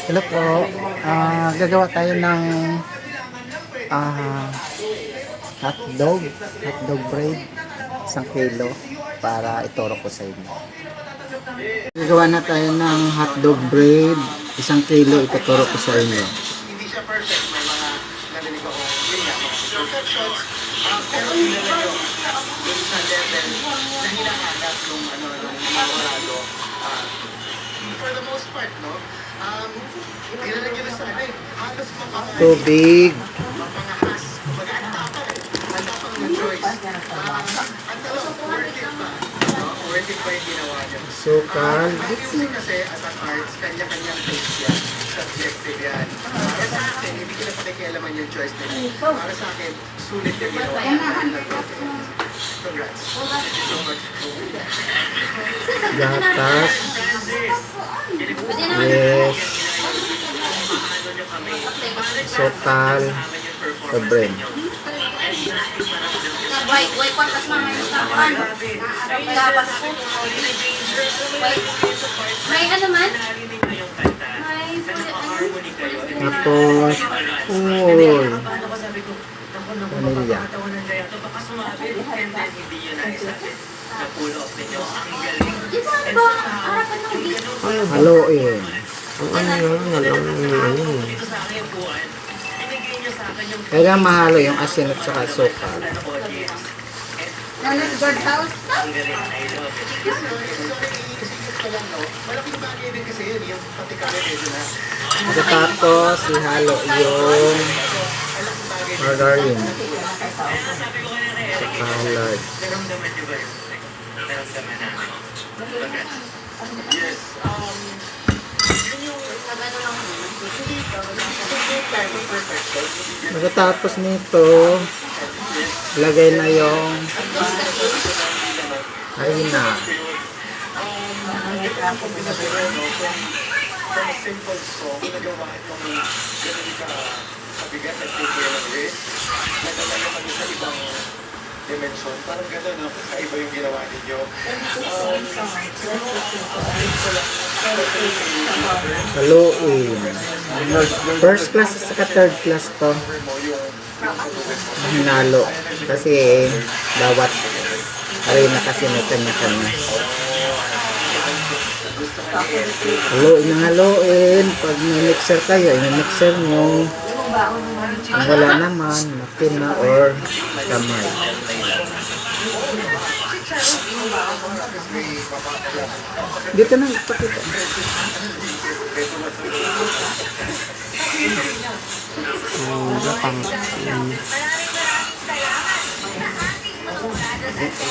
Hello po. Gagawa tayo ng ah, hotdog bread, 1 kilo para ituro ko sa inyo. Gagawa na tayo ng hotdog bread, 1 kilo ituturo ko sa inyo. Hindi siya perfect. May mga narinig ako, yun nga, mga imperfections. Pero nilalagay ko dun sa level na hinahanap nung namorado. For the most part, no? Nilalagay na sa halos Tubig, mapangahas. Kumbaga, ang tapang. Ang tapang ng choice. Ang tanong, worth it ba? No? Worth it ba yung ginawa niyo? sukal, Music kasi as an arts, kanya-kanyang taste yan. Subjective yan. Para sa akin, hindi ko na pakikialaman yung choice nila. Para sa akin, sulit yung ginawa. Congrats. Thank you so much. gatas, yes, sukal, the bread. Wait, kwantas mga istapan. Gapas ko. Wait. May ano man? May Tapos, vanilla. Di ba ba? Harapan ng dito. Haluin. Kailangan mahalo yung asin at saka sukal. Nalang guard house na? Malaking bagay din kasi yun, yung pati kami medyo na. Pagkatapos, ihalo yung margarine. Salad. Naramdaman niyo ba yun? Naramdaman namin. Yes, yun yung Ano lang time of perfection. Pagkatapos nito, lagay na yung harina. Ito ang binabiro, no? From a simple song, nagawa itong ganun ka kabigat at take care of risk. Nagdala na kami sa ibang dimension. Parang gano'n, no? Sa iba yung ginawa ninyo. Haluin. First class at saka third class to. Hinalo. Kasi bawat harina kasi may kanya-kanya. Haluin ng haluin. Pag may mixer kayo, i-mixer nyo. Kung wala naman, makina or kamay. Dito na, ipakita.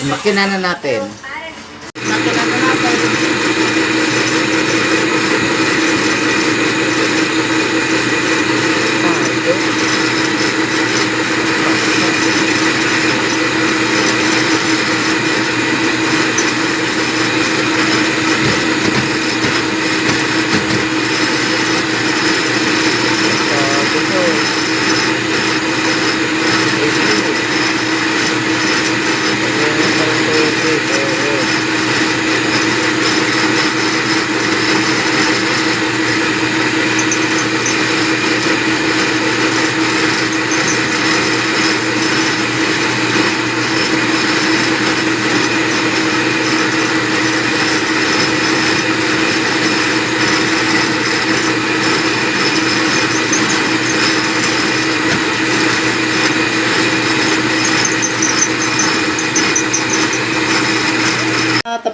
Makina na natin.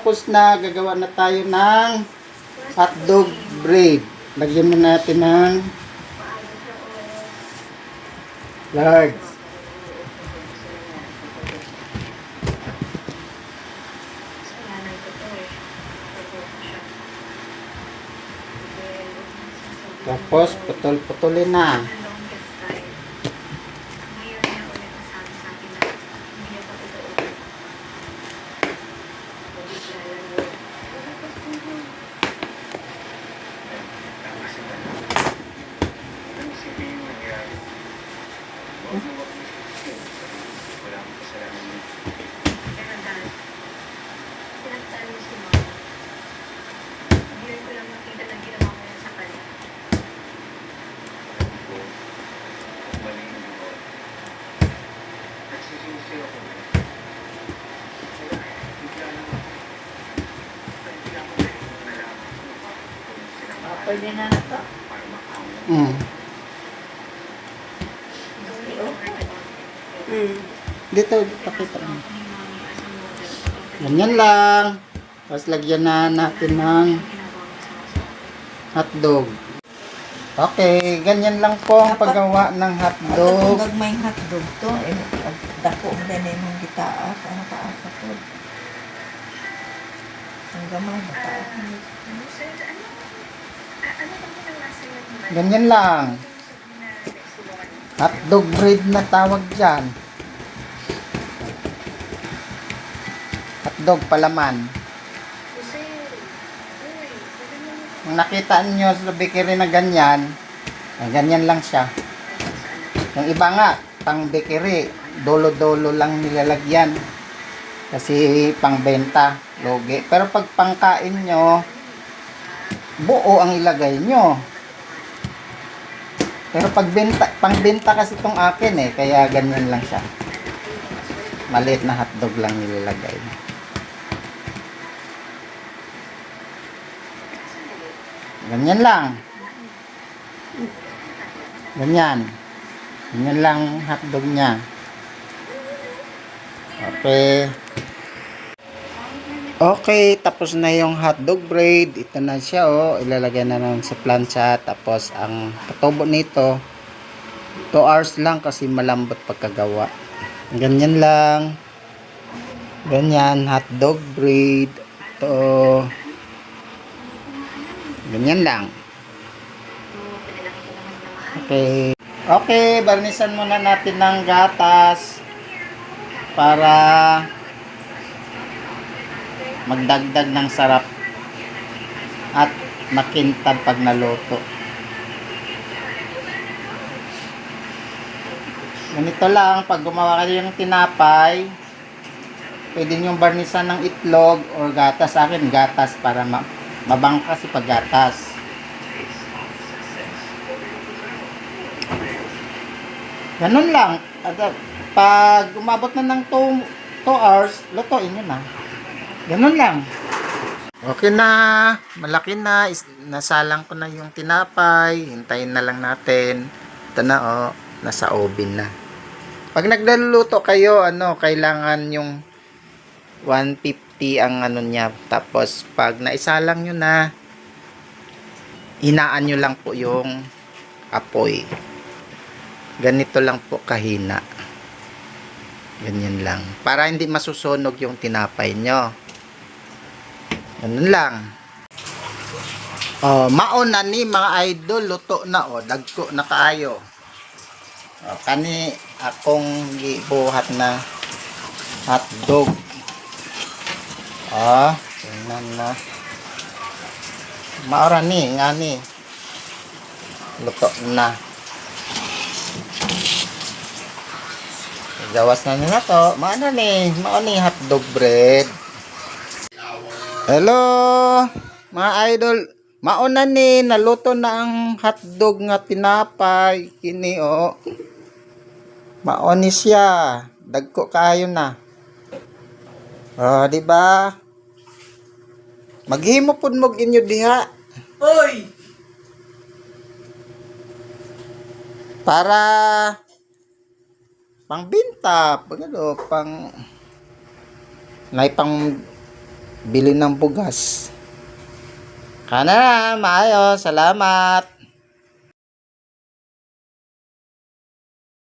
Tapos na, gagawa na tayo ng hotdog bread. Lagyan mo natin ng large. Tapos putol-putulin na. Pwede na na to. Mm. Dito, pakita mo. Ganyan lang. Tapos lagyan na natin ng hotdog. Okay, ganyan lang po ang paggawa ng hotdog. Kung may hotdog to, dako mo na yung gitaas, ano kaasa ko. Ang gamay, mataas. Ganyan lang. Hotdog bread na tawag dyan. Hotdog palaman. Kung nakita nyo sa bakery na ganyan, ganyan lang siya. Yung iba nga, pang bakery, dolo-dolo lang nilalagyan. Kasi pang benta, loge. Pero pag pangkain nyo, buo ang ilagay nyo. Pero pag benta, pang benta kasi itong akin kaya ganyan lang siya. Maliit na hotdog lang nilalagay. Ganyan lang. Ganyan. Ganyan lang hotdog niya. Okay. Okay, tapos na yung hotdog bread. Ito na siya, ilalagay na lang sa plancha. Tapos ang patubo nito 2 hours lang kasi malambot pagkagawa. Ganyan lang. Ganyan, hotdog bread. Ito. Ganyan lang. Okay. Okay, barnisan muna natin ng gatas para magdagdag ng sarap at makintab pag naluto. Ganito lang, pag gumawa kayo ng tinapay, pwede nyo barnisan ng itlog or gatas. Sa akin, gatas para mabangka si pag gatas. Ganun lang. At pag umabot na ng 2 hours, lutuin nyo na. Ganun lang. Okay na. Malaki na. Nasalang ko na yung tinapay. Hintayin na lang natin. Ito na nasa oven na. Pag nagluluto kayo, kailangan yung 150 ang niya. Tapos pag naisalang nyo na, hinaan nyo lang po yung apoy. Ganito lang po kahina. Ganyan lang. Para hindi masusunog yung tinapay nyo. Ganun lang. Mauna ni mga idol, luto na dagko na kaayo. Kani akong gibuhat na hotdog. Tingnan na. Maora ni, ngani. Luto na. Gawas na nila to. Maano ni hotdog bread. Hello, mga idol. Mauna ni, naluto na ang hotdog nga tinapay. Kini maoni siya. Dagko kayo na. Di ba? Maghimo pud mo inyo diha. Oy! Para pangbenta, pang bili ng bugas. Kana na, maayo, salamat.